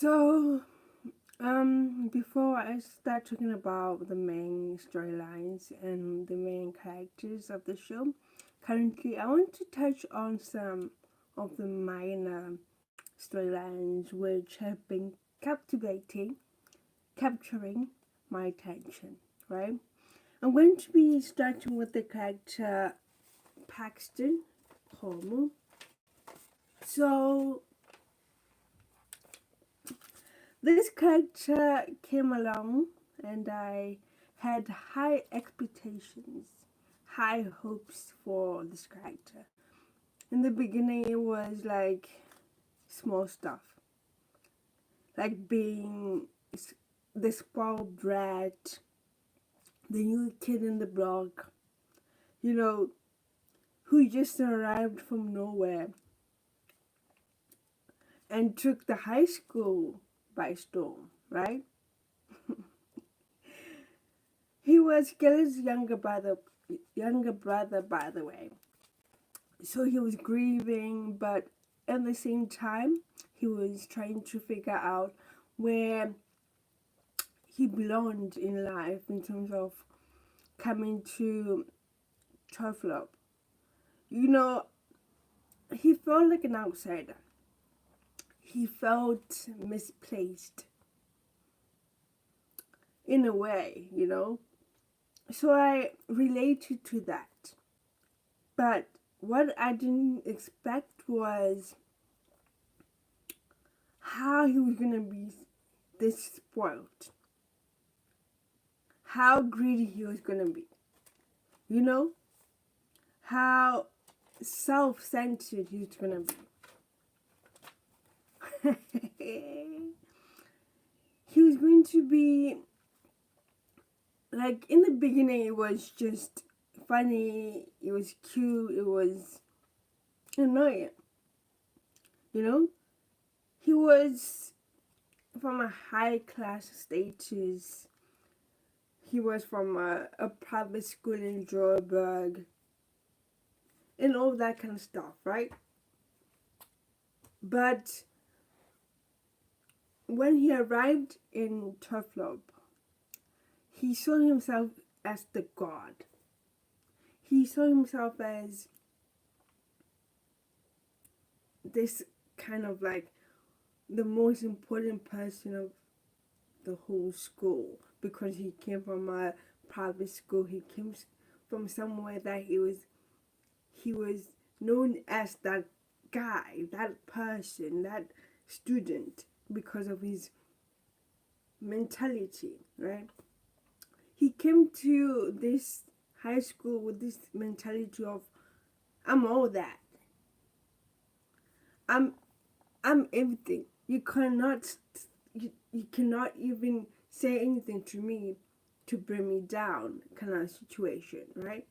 So, before I start talking about the main storylines and the main characters of the show, currently I want to touch on some of the minor storylines which have been capturing my attention, right? I'm going to be starting with the character Paxton Homo. So, this character came along and I had high expectations, high hopes for this character. In the beginning, it was like small stuff, like being the spoiled brat, the new kid in the block, you know, who just arrived from nowhere and took the high school by storm, right? He was Kelly's younger brother, by the way. So he was grieving, but at the same time, he was trying to figure out where he belonged in life in terms of coming to Turflop. You know, he felt like an outsider. He felt misplaced in a way, you know. So I related to that. But what I didn't expect was how he was going to be this spoiled. How greedy he was going to be. You know? How self-centered he was going to be. He was going to be, like, in the beginning it was just funny, it was cute, it was annoying. You know? He was from a high class status. He was from a private school in Joburg. And all that kind of stuff, right? But when he arrived in Turflop, he saw himself as the god. He saw himself as this kind of like the most important person of the whole school because he came from a private school. He came from somewhere that he was known as that guy, that person, that student because of his mentality, right? He came to this high school with this mentality of I'm all that. I'm everything. You cannot even say anything to me to bring me down kind of situation, right?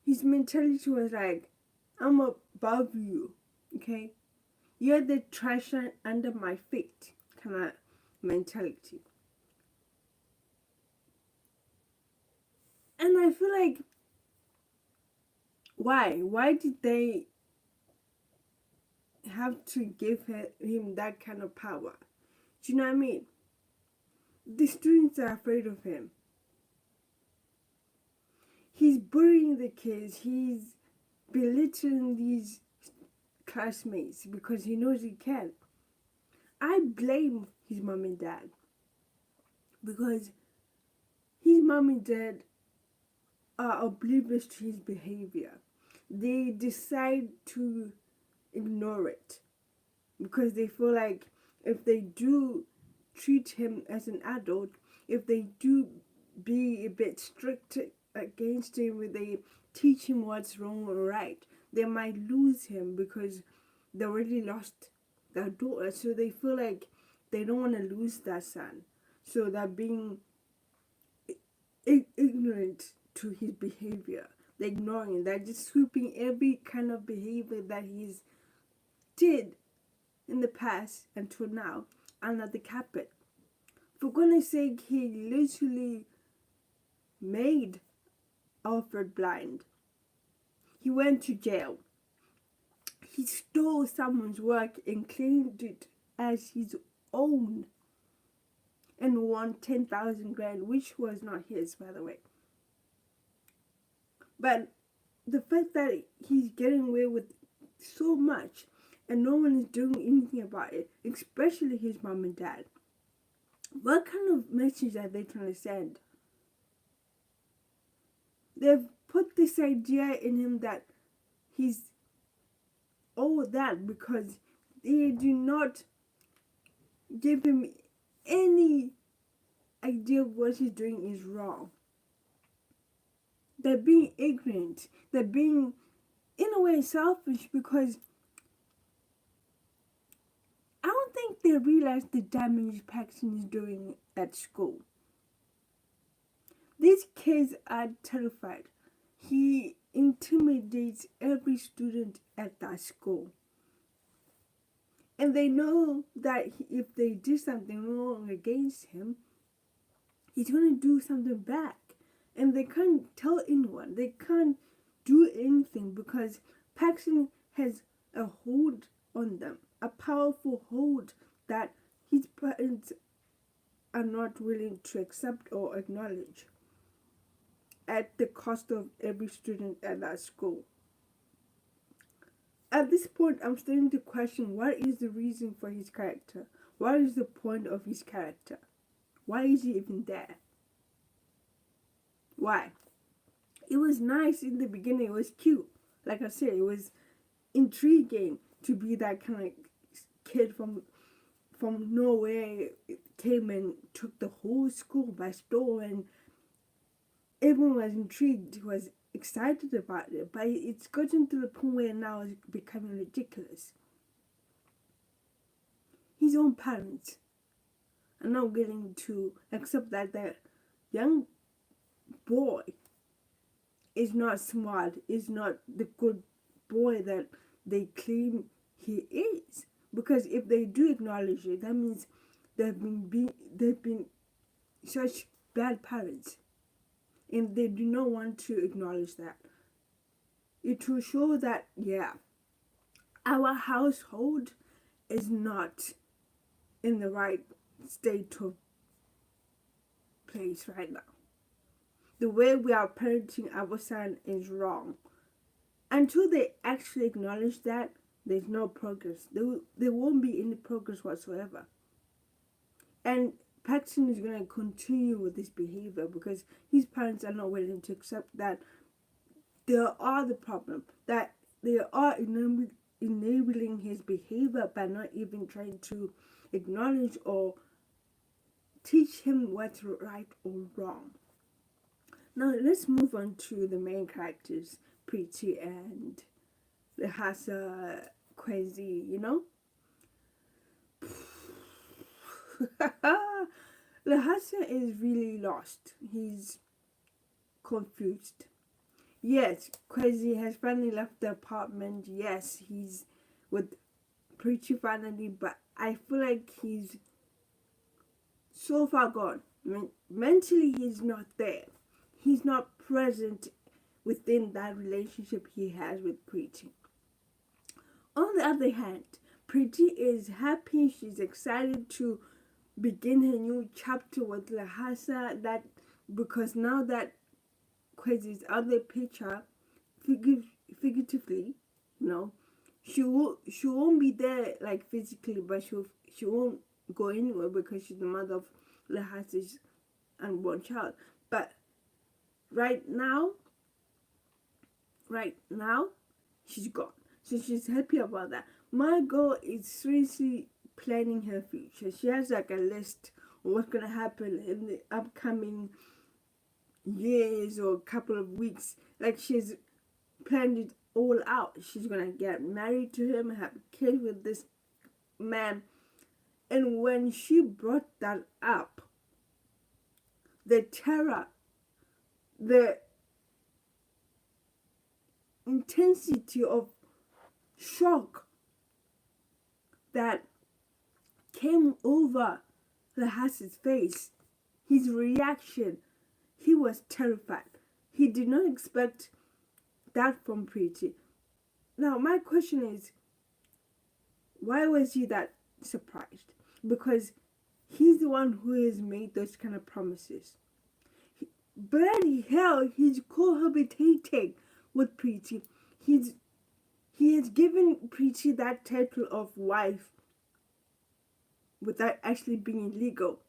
His mentality was like, I'm above you, okay? You're the trash under my feet kind of mentality. And I feel like, why? Why did they have to give him that kind of power? Do you know what I mean? The students are afraid of him. He's bullying the kids. He's belittling these classmates because he knows he can. I blame his mom and dad because his mom and dad are oblivious to his behavior. They decide to ignore it because they feel like if they do treat him as an adult, if they do be a bit strict against him, if they teach him what's wrong or right, they might lose him because they already lost their daughter. So they feel like they don't want to lose that son. So they're being ignorant to his behavior. They're ignoring. They're just sweeping every kind of behavior that he's did in the past until now under the carpet. For goodness sake, he literally made Alfred blind. He went to jail. He stole someone's work and claimed it as his own and won 10,000 grand, which was not his, by the way. But the fact that he's getting away with so much and no one is doing anything about it, especially his mom and dad. What kind of message are they trying to send? They've put this idea in him that he's all that because they do not give him any idea of what he's doing is wrong. They're being ignorant. They're being, in a way, selfish because I don't think they realize the damage Paxton is doing at school. These kids are terrified. He intimidates every student at that school. And they know that if they do something wrong against him, he's going to do something back. And they can't tell anyone. They can't do anything because Paxton has a hold on them. A powerful hold that his parents are not willing to accept or acknowledge at the cost of every student at that school. At this point, I'm starting to question what is the reason for his character? What is the point of his character? Why is he even there? Why? It was nice in the beginning. It was cute. Like I said, it was intriguing to be that kind of kid from nowhere. It came and took the whole school by storm, and everyone was intrigued, was excited about it. But it's gotten to the point where now it's becoming ridiculous. His own parents are not willing to accept that their young boy is not smart, is not the good boy that they claim he is. Because if they do acknowledge it, that means they've been such bad parents, and they do not want to acknowledge that. It will show that our household is not in the right state of place right now. The way we are parenting our son is wrong. Until they actually acknowledge that, there's no progress. There won't be any progress whatsoever. And Paxton is going to continue with this behavior because his parents are not willing to accept that they are the problem, that they are enabling his behavior by not even trying to acknowledge or teach him what's right or wrong. Now let's move on to the main characters, Preeti and Lehasa, Khewzi, Lehasa is really lost. He's confused. Yes, Khewzi has finally left the apartment. Yes, he's with Preeti finally, but I feel like he's so far gone. Mentally, he's not there. He's not present within that relationship he has with Preeti. On the other hand, Preeti is happy. She's excited to begin her new chapter with Lehasa, that because now that Khewzi's out of the picture, figuratively, she won't be there like physically, but she won't go anywhere because she's the mother of Lehasa's unborn child. But right now, she's gone. So she's happy about that. My girl is seriously planning her future. She has like a list of what's going to happen in the upcoming years or couple of weeks. Like she's planned it all out. She's going to get married to him, have kids with this man. And when she brought that up, the terror, the intensity of shock that came over Lehasa's face, his reaction, he was terrified. He did not expect that from Preeti. Now, my question is, why was he that surprised because he's the one who has made those kind of promises. Bloody hell, he's cohabitating with Preeti. He has given Preeti that title of wife without actually being legal.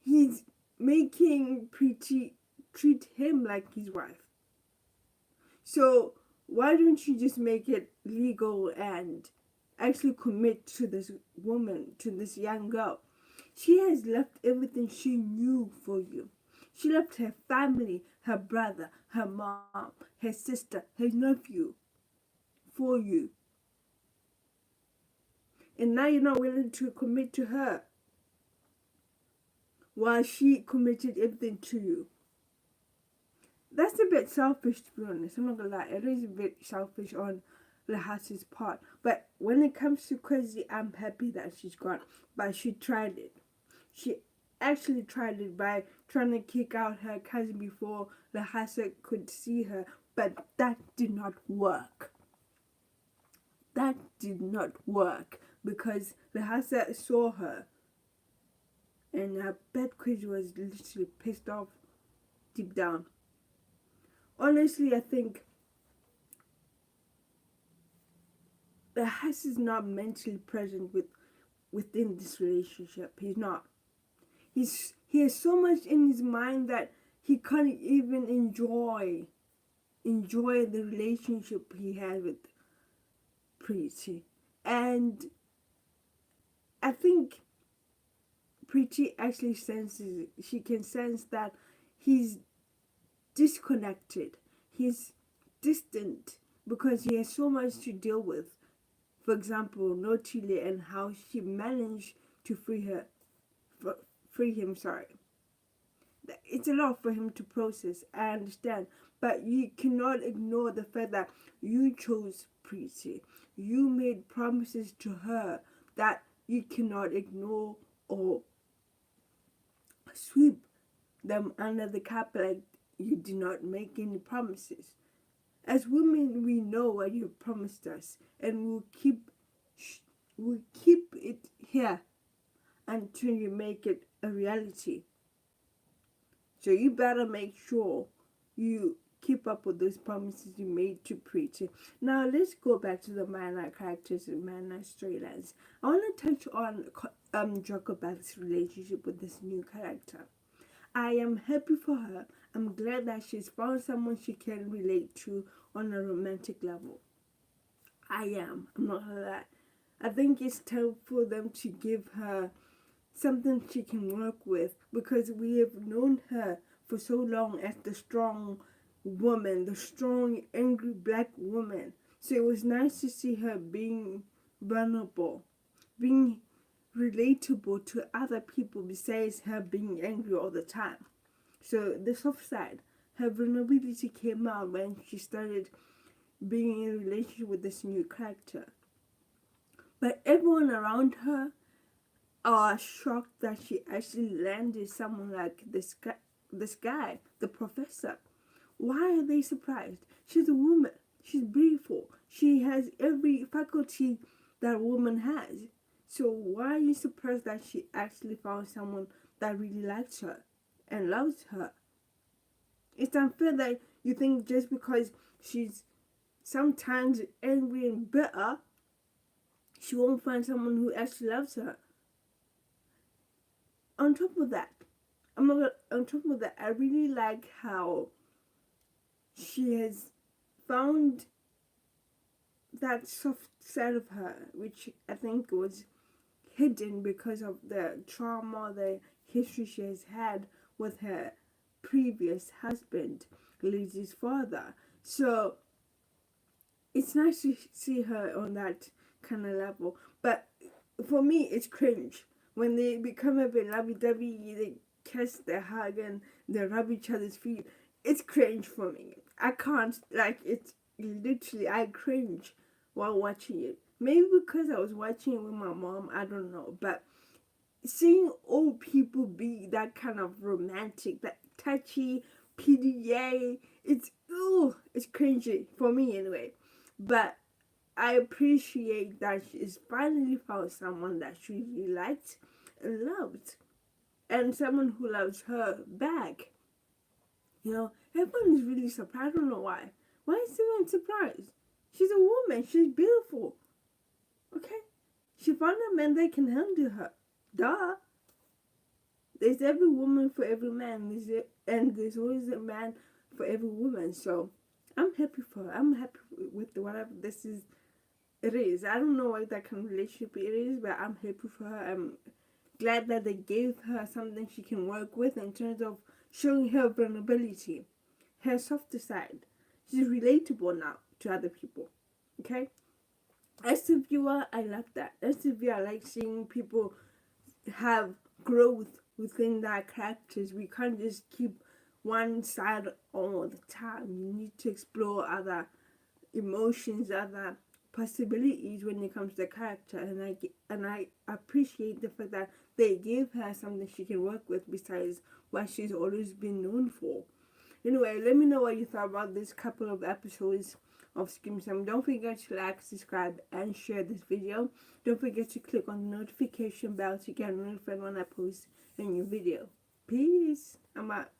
He's making Preeti treat him like his wife. So why don't you just make it legal and actually commit to this woman, to this young girl? She has left everything she knew for you. She left her family, her brother, her mom, her sister, her nephew for you. And now you're not willing to commit to her while she committed everything to you. That's a bit selfish, to be honest. I'm not gonna lie. It is a bit selfish on Lehasa's part. But when it comes to Khewzi, I'm happy that she's gone. But she tried it. She actually tried it by trying to kick out her cousin before Lehasa could see her. But that did not work. That did not work because Lehasa saw her. And I bet Khewzi was literally pissed off deep down. Honestly, I think Lehasa is not mentally present within this relationship. He's not. He has so much in his mind that he can't even enjoy the relationship he has with Preeti. And I think Preeti actually senses, she can sense that he's disconnected. He's distant because he has so much to deal with. For example, Notile and how she managed to free him. It's a lot for him to process. I understand, but you cannot ignore the fact that you chose Preeti. You made promises to her that you cannot ignore or sweep them under the carpet like you did not make any promises. As women, we know what you promised us, and we'll keep it here until you make it a reality. So you better make sure you keep up with those promises you made to Preeti. Now let's go back to the minor characters and minor storylines. I want to touch on Jacobeth's relationship with this new character. I am happy for her. I'm glad that she's found someone she can relate to on a romantic level. I am. I'm not gonna lie. I think it's time for them to give her something she can work with because we have known her for so long as the strong woman, the strong, angry black woman. So it was nice to see her being vulnerable, being relatable to other people besides her being angry all the time. So the soft side, her vulnerability came out when she started being in a relationship with this new character. But everyone around her are shocked that she actually landed someone like this guy, the professor. Why are they surprised? She's a woman. She's beautiful. She has every faculty that a woman has. So why are you surprised that she actually found someone that really likes her and loves her? It's unfair that you think just because she's sometimes angry and bitter, she won't find someone who actually loves her. On top of that, I really like how she has found that soft side of her, which I think was hidden because of the trauma, the history she has had with her previous husband, Lizzie's father. So it's nice to see her on that kind of level. But for me, it's cringe when they become a bit lovey-dovey. They kiss, they hug, and they rub each other's feet. It's cringe for me. I can't, it's literally, I cringe while watching it. Maybe because I was watching it with my mom, I don't know. But seeing old people be that kind of romantic, that touchy, PDA, it's cringy for me anyway. But I appreciate that she's finally found someone that she really liked and loved, and someone who loves her back. You know, everyone is really surprised. I don't know why. Why is everyone surprised? She's a woman. She's beautiful. Okay? She found a man that can handle her. Duh. There's every woman for every man. And there's always a man for every woman. So I'm happy for her. I'm happy with whatever this is. It is. I don't know what that kind of relationship it is, but I'm happy for her. I'm glad that they gave her something she can work with in terms of showing her vulnerability, her softer side. She's relatable now to other people. Okay? As a viewer, I love that. As a viewer, I like seeing people have growth within their characters. We can't just keep one side all the time. You need to explore other emotions, other possibilities when it comes to the character, and I appreciate the fact that they gave her something she can work with besides what she's always been known for. Anyway, let me know what you thought about this couple of episodes of Skeem. Don't forget to like, subscribe, and share this video. Don't forget to click on the notification bell to get notified when I post a new video. Peace. I'm out.